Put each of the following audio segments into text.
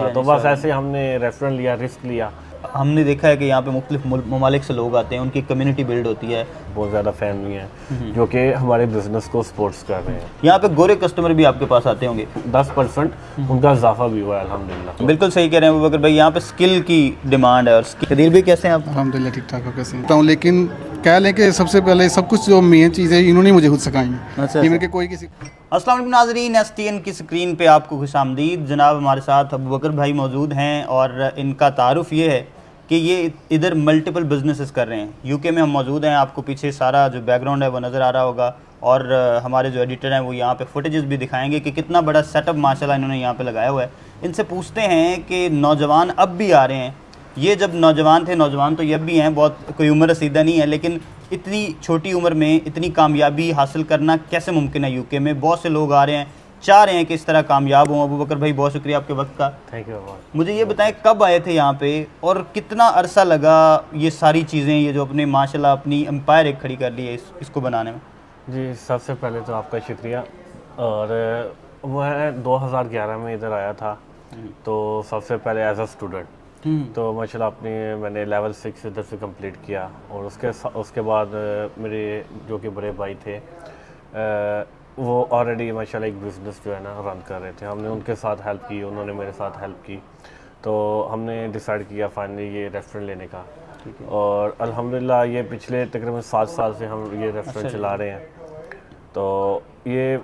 था, तो बस ऐसे हमने रेस्टोरेंट लिया, रिस्क लिया। हमने देखा है कि यहाँ पे मुख्तलिफ ममालिक से लोग आते हैं, उनकी कम्युनिटी बिल्ड होती है। बहुत ज़्यादा फैमिली हैं जो कि हमारे बिजनेस को सपोर्ट्स कर रहे हैं। यहाँ पे गोरे कस्टमर भी आपके पास आते होंगे? 10% उनका इजाफा भी हुआ है अल्हम्दुलिल्लाह। बिल्कुल सही कह रहे हैं अबू बकर भाई, यहाँ पे स्किल की डिमांड है। और कदीर भाई कैसे हैं आप? अल्हम्दुलिल्लाह ठीक ठाक हो, कैसे हैं? लेकिन कह लें कि सबसे पहले सब कुछ जो मेन चीज़ है इन्होंने मुझे खुद सिखाई है। अच्छा, इनमें के कोई किसी अस्सलाम वालेकुम नाज़रीन, STN की स्क्रीन पे आपको खुशामदीद। जनाब हमारे साथ अबू बकर भाई मौजूद हैं और इनका तारुफ ये है कि ये इधर मल्टीपल बिजनेसेस कर रहे हैं। यूके में हम मौजूद हैं, आपको पीछे सारा जो बैकग्राउंड है वो नज़र आ रहा होगा। और हमारे जो एडिटर हैं वो यहाँ पे फुटेजेस भी दिखाएंगे कि कितना बड़ा सेटअप माशाल्लाह इन्होंने यहाँ पे लगाया हुआ है। इनसे पूछते हैं कि नौजवान अब भी आ रहे हैं, ये जब नौजवान थे, नौजवान तो ये अब भी हैं, बहुत कोई उम्र रसीदा नहीं है, लेकिन इतनी छोटी उम्र में इतनी कामयाबी हासिल करना कैसे मुमकिन है? यूके में बहुत से लोग आ रहे हैं, चाह रहे हैं कि इस तरह कामयाब हों। अबू बकर भाई बहुत शुक्रिया आपके वक्त का। Thank you. मुझे ये बताएं कब आए थे यहाँ पे और कितना अरसा लगा ये सारी चीज़ें, ये जो अपने माशाल्लाह अपनी एम्पायर एक खड़ी कर ली है इसको बनाने में? जी, सबसे पहले तो आपका शुक्रिया। और मैं 2011 में इधर आया था, तो सबसे पहले एज अ स्टूडेंट तो माशाल्लाह मैंने लेवल 6 इधर से कंप्लीट किया। और उसके बाद मेरे जो कि बड़े भाई थे वो ऑलरेडी माशाल्लाह एक बिज़नेस जो है ना रन कर रहे थे। हमने उनके साथ हेल्प की, उन्होंने मेरे साथ हेल्प की, तो हमने डिसाइड किया फाइनली ये रेस्टोरेंट लेने का। और अल्हम्दुलिल्लाह ये पिछले तकरीबन 7 साल से हम ये रेस्टोरेंट चला रहे हैं। तो ये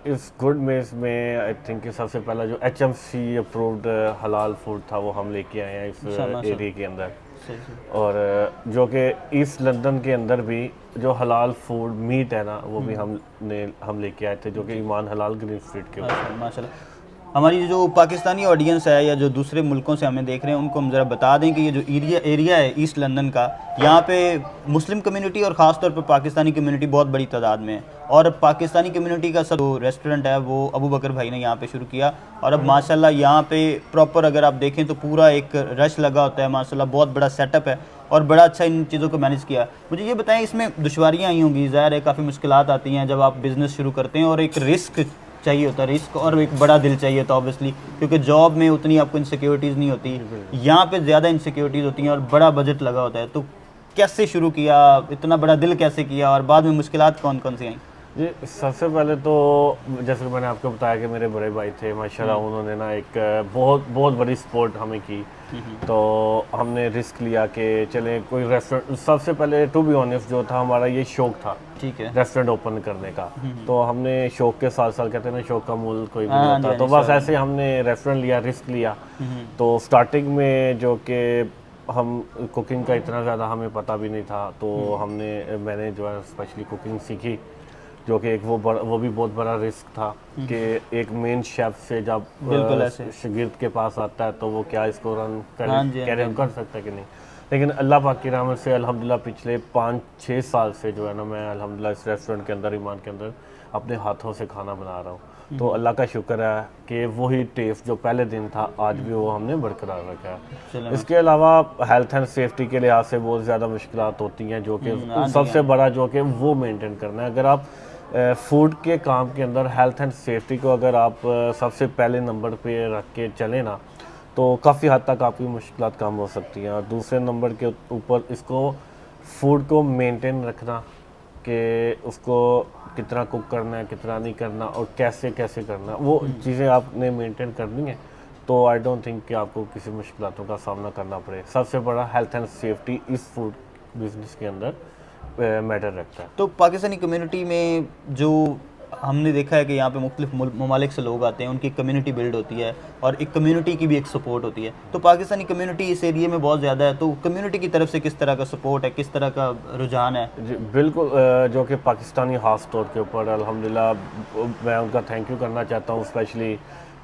इस गुड मेज़ में आई थिंक कि सबसे पहला जो HMC अप्रूव्ड हलाल फूड था वो हम लेके आए हैं इस एरिया के अंदर। और जो कि ईस्ट लंदन के अंदर भी जो हलाल फूड मीट है ना वो भी हम लेके आए थे, जो कि ईमान हलाल ग्रीन स्ट्रीट के ऊपर। माशाल्लाह। हमारी जो पाकिस्तानी ऑडियंस है या जो दूसरे मुल्कों से हमें देख रहे हैं उनको हम ज़रा बता दें कि ये जो एरिया है ईस्ट लंदन का, यहाँ पे मुस्लिम कम्युनिटी और ख़ास तौर पर पाकिस्तानी कम्युनिटी बहुत बड़ी तादाद में है। और पाकिस्तानी कम्युनिटी का सब रेस्टोरेंट है वो अबू बकर भाई ने यहाँ पे शुरू किया। और अब माशाल्लाह यहाँ पे प्रॉपर अगर आप देखें तो पूरा एक रश लगा होता है माशाल्लाह, बहुत बड़ा सेटअप है और बड़ा अच्छा इन चीज़ों को मैनेज किया। मुझे ये बताएं इसमें दुश्वारियाँ आई होंगी, ज़ाहिर है काफ़ी मुश्किलात आती हैं जब आप बिज़नेस शुरू करते हैं और एक रिस्क चाहिए होता है, रिस्क और एक बड़ा दिल चाहिए होता है ऑब्वियसली, क्योंकि जॉब में उतनी आपको इनसिक्योरिटीज़ नहीं होती, यहाँ पे ज़्यादा इनसिक्योरिटीज़ होती हैं और बड़ा बजट लगा होता है। तो कैसे शुरू किया, इतना बड़ा दिल कैसे किया और बाद में मुश्किलात कौन कौन सी आई? जी, सबसे पहले तो जैसे कि मैंने आपको बताया कि मेरे बड़े भाई थे माशाल्लाह, उन्होंने ना एक बहुत बड़ी सपोर्ट हमें की। तो हमने रिस्क लिया कि चलें कोई रेस्टोरेंट। सबसे पहले टू बी ऑनेस्ट जो था हमारा ये शौक था, ठीक है, रेस्टोरेंट ओपन करने का। तो हमने शौक के साथ साथ कहते हैं ना शौक का मूल कोई भी नहीं होता, तो बस ऐसे हमने रेस्टोरेंट लिया, रिस्क लिया। तो स्टार्टिंग में जो कि हम कुकिंग का इतना ज़्यादा हमें पता भी नहीं था, तो मैंने जो है स्पेशली कुकिंग सीखी, जो कि एक वो भी बहुत बड़ा रिस्क था कि एक मेन शेफ से जब शागिर्द के पास आता है तो वो क्या इसको रन कर सकता है कि नहीं। लेकिन अल्लाह पाक की रहमत से अल्हम्दुलिल्लाह पिछले 5-6 साल से जो है ना मैं अल्हम्दुलिल्लाह इस रेस्टोरेंट के अंदर, ईमान के अंदर अपने हाथों से खाना बना रहा हूँ। तो अल्लाह का शुक्र है कि वही टेस्ट जो पहले दिन था आज भी वो हमने बरकरार रखा है। इसके अलावा हेल्थ एंड सेफ्टी के लिहाज से बहुत ज़्यादा मुश्किलात होती हैं, जो कि सबसे बड़ा जो कि वो मेंटेन करना है। अगर आप फूड के काम के अंदर हेल्थ एंड सेफ्टी को अगर आप सबसे पहले नंबर पे रख के चलें ना, तो काफ़ी हद तक आपकी मुश्किलात कम हो सकती हैं। और दूसरे नंबर के ऊपर इसको फूड को मेंटेन रखना कि उसको कितना कुक करना है, कितना नहीं करना और कैसे करना, वो चीज़ें आपने मेंटेन करनी है। तो आई डोंट थिंक कि आपको किसी मुश्किलातों का सामना करना पड़े। सबसे बड़ा हेल्थ एंड सेफ्टी इस फूड बिज़नेस के अंदर मैटर रखता है। तो पाकिस्तानी कम्युनिटी में जो हमने देखा है कि यहाँ पे मुख्तलिफ ममालिक से लोग आते हैं, उनकी कम्युनिटी बिल्ड होती है और एक कम्युनिटी की भी एक सपोर्ट होती है। तो पाकिस्तानी कम्युनिटी इस एरिया में बहुत ज़्यादा है, तो कम्युनिटी की तरफ से किस तरह का सपोर्ट है, किस तरह का रुझान है? जी बिल्कुल, जो कि पाकिस्तानी खास तौर के ऊपर अल्हम्दुलिल्लाह मैं उनका थैंक यू करना चाहता हूँ, स्पेशली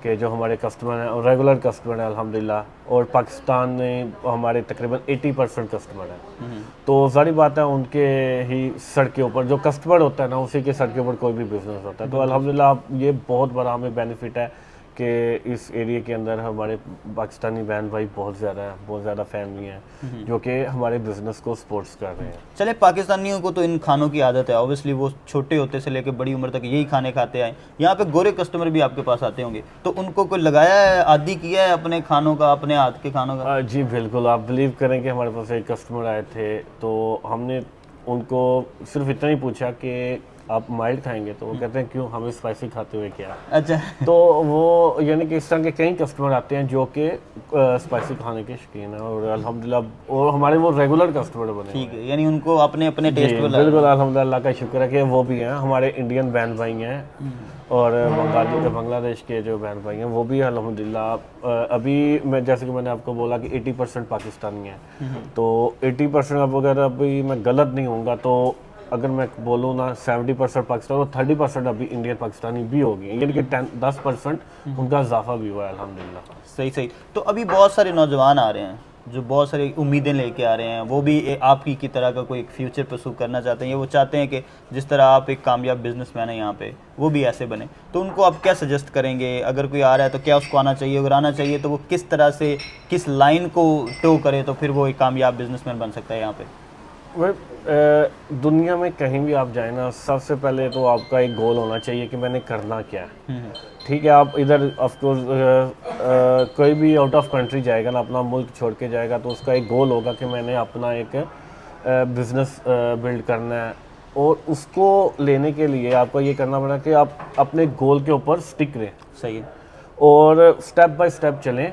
कि जो हमारे कस्टमर हैं और रेगुलर कस्टमर हैं अल्हम्दुलिल्लाह। और पाकिस्तान में हमारे तकरीबन 80% कस्टमर हैं, तो सारी बात है उनके ही सर के ऊपर जो कस्टमर होता है ना, उसी के सर के ऊपर कोई भी बिज़नेस होता है। तो अल्हम्दुलिल्लाह ये बहुत बड़ा हमें बेनिफिट है कि इस एरिया के अंदर हमारे पाकिस्तानी बहन भाई बहुत ज़्यादा फैमिली हैं जो कि हमारे बिज़नेस को सपोर्ट्स कर रहे हैं। चले, पाकिस्तानियों को तो इन खानों की आदत है, ऑब्वियसली वो छोटे होते से लेकर बड़ी उम्र तक यही खाने खाते आए। यहाँ पे गोरे कस्टमर भी आपके पास आते होंगे, तो उनको कोई लगाया है, आदी किया है अपने खानों का, अपने हाथ के खानों का? जी बिल्कुल, आप बिलीव करें कि हमारे पास एक कस्टमर आए थे तो हमने उनको सिर्फ इतना ही पूछा कि आप माइल्ड खाएंगे, तो वो कहते हैं क्यों, हमें स्पाइसी खाते हुए क्या। अच्छा। तो वो यानी कि इस तरह के कई कस्टमर आते हैं जो कि स्पाइसी खाने के शौकीन हैं और अल्हम्दुलिल्लाह और हमारे वो रेगुलर कस्टमर बने। ठीक है, यानी उनको अपने अपने टेस्ट पर बिल्कुल अल्हम्दुलिल्लाह, अल्लाह का शुक्र है कि वो भी हैं, हमारे इंडियन बहन भाई हैं और बांग्लादेश के जो बहन भाई हैं वो भी अल्हम्दुलिल्लाह। अभी मैं जैसे कि मैंने आपको बोला कि 80% पाकिस्तानी हैं, तो 80% अब अगर अभी मैं गलत नहीं होऊंगा तो अगर मैं बोलूँ ना 70% पाकिस्तान और 30% अभी इंडियन पाकिस्तानी भी हो गए, यानी कि 10% उनका इजाफा भी हुआ है अल्हम्दुलिल्लाह। सही सही। तो अभी बहुत सारे नौजवान आ रहे हैं जो बहुत सारी उम्मीदें लेके आ रहे हैं, वो भी आपकी की तरह का कोई एक फ्यूचर परसू करना चाहते हैं, वो चाहते हैं कि जिस तरह आप एक कामयाब बिजनेसमैन है यहाँ पे, वो भी ऐसे बने। तो उनको आप क्या सजेस्ट करेंगे? अगर कोई आ रहा है तो क्या उसको आना चाहिए? अगर आना चाहिए तो वो किस तरह से, किस लाइन को टो करे तो फिर वो एक कामयाब बिजनेसमैन बन सकता है यहाँ पे? दुनिया में कहीं भी आप जाए ना, सबसे पहले तो आपका एक गोल होना चाहिए कि मैंने करना क्या है। ठीक है, आप इधर ऑफकोर्स कोई भी आउट ऑफ कंट्री जाएगा ना, अपना मुल्क छोड़ के जाएगा, तो उसका एक गोल होगा कि मैंने अपना एक बिज़नेस बिल्ड करना है और उसको लेने के लिए आपको ये करना पड़ेगा कि आप अपने गोल के ऊपर स्टिक रहें। सही है। और स्टेप बाय स्टेप चलें।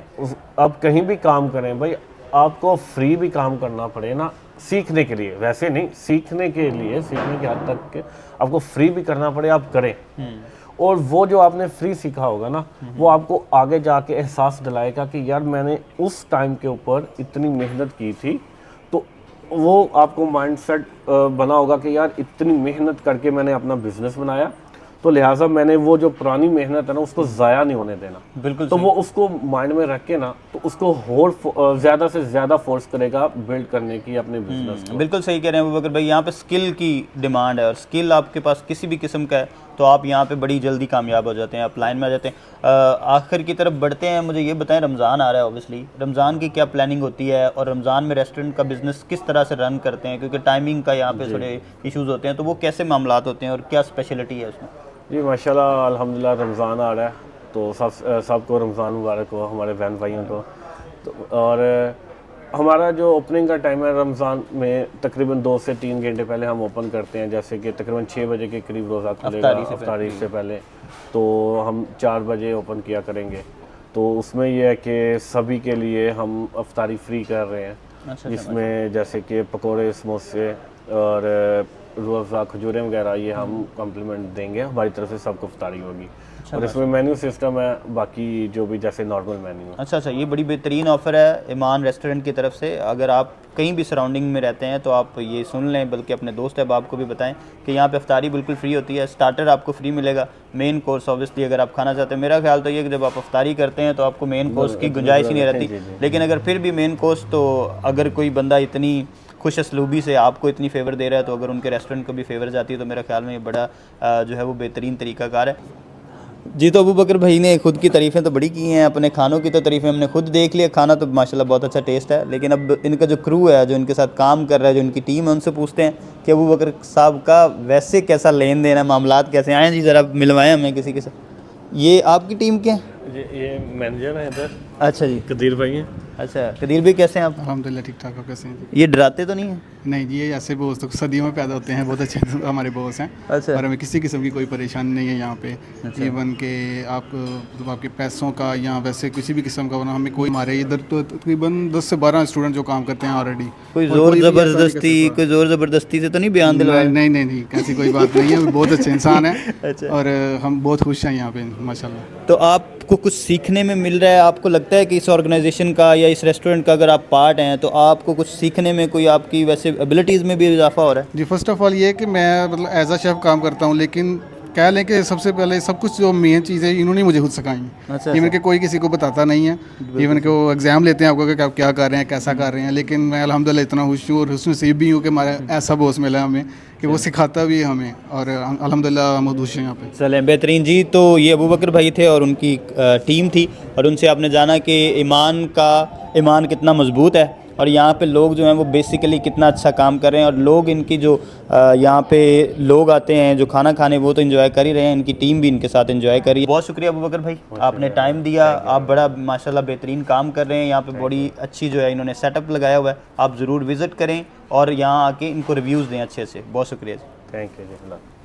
आप कहीं भी काम करें भाई, आपको फ्री भी काम करना पड़े ना, सीखने के लिए, वैसे नहीं, सीखने के की हद तक के आपको फ्री भी करना पड़े, आप करें। और वो जो आपने फ्री सीखा होगा ना, वो आपको आगे जाके एहसास दिलाएगा कि यार मैंने उस टाइम के ऊपर इतनी मेहनत की थी, तो वो आपको माइंडसेट बना होगा कि यार इतनी मेहनत करके मैंने अपना बिजनेस बनाया, तो लिहाजा मैंने वो जो पुरानी मेहनत है ना उसको ज़ाया नहीं होने देना। बिल्कुल। तो वो उसको माइंड में रख के ना, तो उसको और ज़्यादा से ज़्यादा फोर्स करेगा बिल्ड करने की अपने बिजनेस को। बिल्कुल सही कह रहे हैं अबूबकर भाई, यहाँ पे स्किल की डिमांड है और स्किल आपके पास किसी भी किस्म का है तो आप यहाँ पे बड़ी जल्दी कामयाब हो जाते हैं, आप लाइन में आ जाते हैं। आखिर की तरफ बढ़ते हैं, मुझे ये बताएं, रमज़ान आ रहा है ऑब्वियसली, रमज़ान की क्या प्लानिंग होती है और रमज़ान में रेस्टोरेंट का बिज़नेस किस तरह से रन करते हैं, क्योंकि टाइमिंग का यहाँ पे थोड़े इश्यूज़ होते हैं, तो वो कैसे मामलात होते हैं और क्या स्पेशलिटी है उसमें? जी माशाल्लाह अल्हम्दुलिल्लाह, रमज़ान आ रहा है तो सबको रमज़ान मुबारक हो, हमारे बहन भाइयों को। तो और हमारा जो ओपनिंग का टाइम है रमज़ान में, तकरीबन 2 से 3 घंटे पहले हम ओपन करते हैं। जैसे कि तकरीबन 6 बजे के करीब रोज़ा खुलेगा अफ्तारी से पहले, तो हम 4 बजे ओपन किया करेंगे। तो उसमें यह है कि सभी के लिए हम अफ्तारी फ्री कर रहे हैं। इसमें जैसे कि पकौड़े, समोसे और रूह अफ़ज़ा, खजूरें वगैरह, ये हम कम्प्लीमेंट देंगे, हमारी तरफ से सबको अफ्तारी होगी। और इसमें मेन्यू सिस्टम है, बाकी जो भी जैसे नॉर्मल मेन्यू है। अच्छा, ये बड़ी बेहतरीन ऑफ़र है ईमान रेस्टोरेंट की तरफ से। अगर आप कहीं भी सराउंडिंग में रहते हैं तो आप ये सुन लें, बल्कि अपने दोस्त अहबाब को भी बताएं कि यहाँ पे अफ्तारी बिल्कुल फ्री होती है। स्टार्टर आपको फ्री मिलेगा, मेन कोर्स ऑब्वियसली अगर आप खाना चाहते हैं। मेरा ख्याल तो ये कि जब आप अफ्तारी करते हैं तो आपको मेन कोर्स की गुंजाइश ही नहीं रहती, लेकिन अगर फिर भी मेन कोर्स, तो अगर कोई बंदा इतनी खुश असलूबी से आपको इतनी फेवर दे रहा है, तो अगर उनके रेस्टोरेंट को भी फेवर जाती है तो मेरा ख्याल में ये बड़ा जो है वो बेहतरीन तरीकाकार है। जी, तो अबूबकर भाई ने खुद की तारीफ़ें तो बड़ी की हैं, अपने खानों की तो तारीफ़ें हमने खुद देख लिया, खाना तो माशाल्लाह बहुत अच्छा टेस्ट है। लेकिन अब इनका जो क्रू है, जो इनके साथ काम कर रहा है, जो इनकी टीम है, उनसे पूछते हैं कि अबूबकर साहब का वैसे कैसा लेन देन है, मामलात कैसे आए? जी ज़रा मिलवाएं हमें किसी के साथ। ये आपकी टीम क्या है? ये मैनेजर है इधर। अच्छा जी, कदीर भाई हैं। अच्छा, कदीर भाई कैसे हैं आप? अल्हम्दुलिल्लाह ठीक ठाक। आप कैसे हैं? ये डराते तो नहीं हैं? नहीं जी, ये ऐसे बॉस तो सदियों में पैदा होते हैं, बहुत अच्छे हमारे बॉस हैं। अच्छा। और हमें किसी किस्म की कोई परेशानी नहीं है यहाँ पे। इवन के आप मतलब आपके पैसों का या वैसे किसी भी किस्म का होना, हमें कोई हमारे इधर तो तकरीबन 10 से 12 स्टूडेंट जो काम करते हैं ऑलरेडी। कोई जोर ज़बरदस्ती से तो नहीं बयान दिलवाया? नहीं, ऐसी कोई बात नहीं है, बहुत अच्छे इंसान हैं। अच्छा। और हम बहुत खुश हैं यहाँ पे माशाल्लाह। तो आपको कुछ सीखने में मिल रहा है? आपको लगता है कि इस ऑर्गेनाइजेशन का या इस रेस्टोरेंट का अगर आप पार्ट हैं तो आपको कुछ सीखने में, कोई आपकी वैसे एबिलिटीज़ में भी इजाफा हो रहा है? जी, फर्स्ट ऑफ ऑल ये कि मैं मतलब एज अ शेफ़ काम करता हूँ, लेकिन कह लें कि सबसे पहले सब कुछ जो मेन चीज़ है इन्होंने मुझे खुद सिखाई अच्छा, इवन के कोई किसी को बताता नहीं है। इवन के वो एग्ज़ाम लेते हैं आपको कि आप क्या कर रहे हैं, कैसा कर रहे हैं, लेकिन मैं अल्हम्दुलिल्लाह इतना खुश हूँ और नसीब भी हूँ कि हमारा ऐसा बॉस मिला हमें कि वो सिखाता भी है हमें, और अल्हम्दुलिल्लाह हम खुश हैं यहाँ पे। चलें, बेहतरीन जी। तो ये अबू बकर भाई थे और उनकी टीम थी, और उनसे आपने जाना कि ईमान कितना मजबूत है, और यहाँ पे लोग जो हैं वो बेसिकली कितना अच्छा काम कर रहे हैं, और लोग इनकी जो यहाँ पे लोग आते हैं जो खाना खाने, वो तो एंजॉय कर ही रहे हैं, इनकी टीम भी इनके साथ एंजॉय कर रही है। बहुत शुक्रिया अबू बकर भाई, आपने टाइम दिया, आप बड़ा माशाल्लाह बेहतरीन काम कर रहे हैं यहाँ पे, बड़ी अच्छी जो है इन्होंने सेटअप लगाया हुआ है। आप ज़रूर विज़िट करें और यहाँ आके इनको रिव्यूज़ दें अच्छे से। बहुत शुक्रिया जी। Thank you ji.